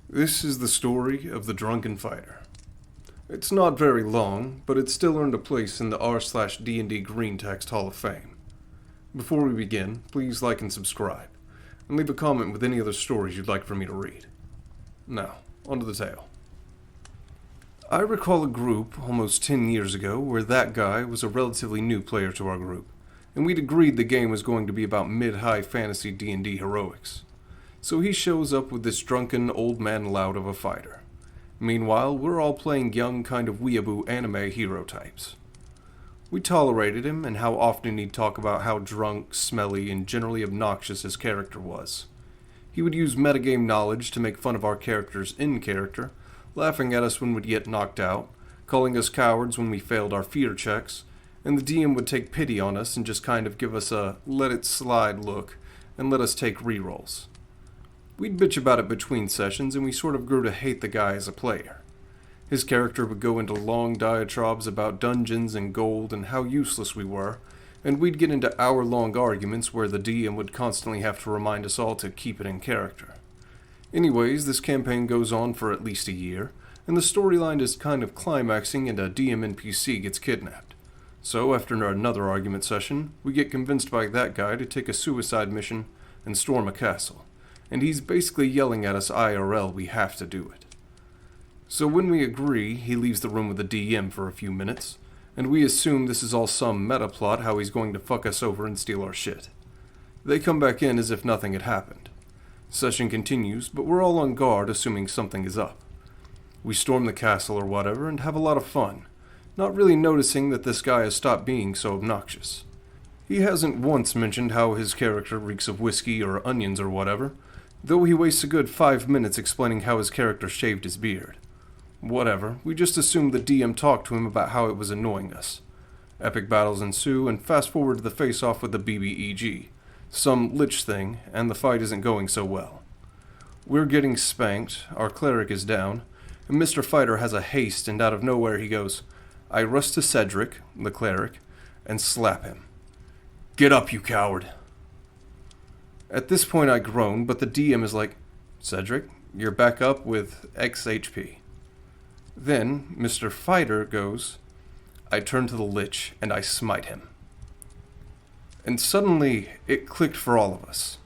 This is the story of the Drunken Fighter. It's not very long, but it's still earned a place in the r/D&D Green Text Hall of Fame. Before we begin, please like and subscribe, and leave a comment with any other stories you'd like for me to read. Now, onto the tale. I recall a group almost 10 years ago where that guy was a relatively new player to our group, and we'd agreed the game was going to be about mid-high fantasy D&D heroics. So he shows up with this drunken old man lout of a fighter. Meanwhile, we're all playing young kind of weeaboo anime hero types. We tolerated him and how often he'd talk about how drunk, smelly, and generally obnoxious his character was. He would use metagame knowledge to make fun of our characters in character, laughing at us when we'd get knocked out, calling us cowards when we failed our fear checks, and the DM would take pity on us and just kind of give us a let it slide look and let us take rerolls. We'd bitch about it between sessions, and we sort of grew to hate the guy as a player. His character would go into long diatribes about dungeons and gold and how useless we were, and we'd get into hour-long arguments where the DM would constantly have to remind us all to keep it in character. Anyways, this campaign goes on for at least a year, and the storyline is kind of climaxing and a DM NPC gets kidnapped. So, after another argument session, we get convinced by that guy to take a suicide mission and storm a castle. And he's basically yelling at us IRL we have to do it. So when we agree, he leaves the room with the DM for a few minutes, and we assume this is all some meta plot how he's going to fuck us over and steal our shit. They come back in as if nothing had happened. Session continues, but we're all on guard assuming something is up. We storm the castle or whatever and have a lot of fun, not really noticing that this guy has stopped being so obnoxious. He hasn't once mentioned how his character reeks of whiskey or onions or whatever, though he wastes a good 5 minutes explaining how his character shaved his beard. Whatever, we just assumed the DM talked to him about how it was annoying us. Epic battles ensue, and fast forward to the face-off with the BBEG, some lich thing, and the fight isn't going so well. We're getting spanked, our cleric is down, and Mr. Fighter has a haste, and out of nowhere he goes, I rush to Cedric, the cleric, and slap him. Get up, you coward! At this point I groan, but the DM is like, Cedric, you're back up with X HP. Then Mr. Fighter goes, I turn to the lich and I smite him. And suddenly it clicked for all of us.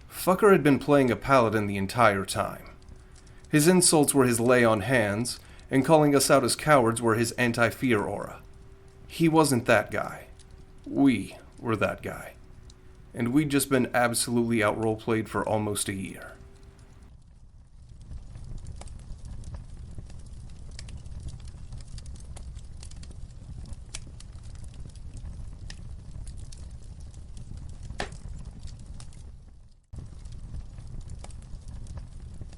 Fucker had been playing a paladin the entire time. His insults were his lay on hands, and calling us out as cowards were his anti-fear aura. He wasn't that guy. We were that guy. And we'd just been absolutely out roleplayed for almost a year.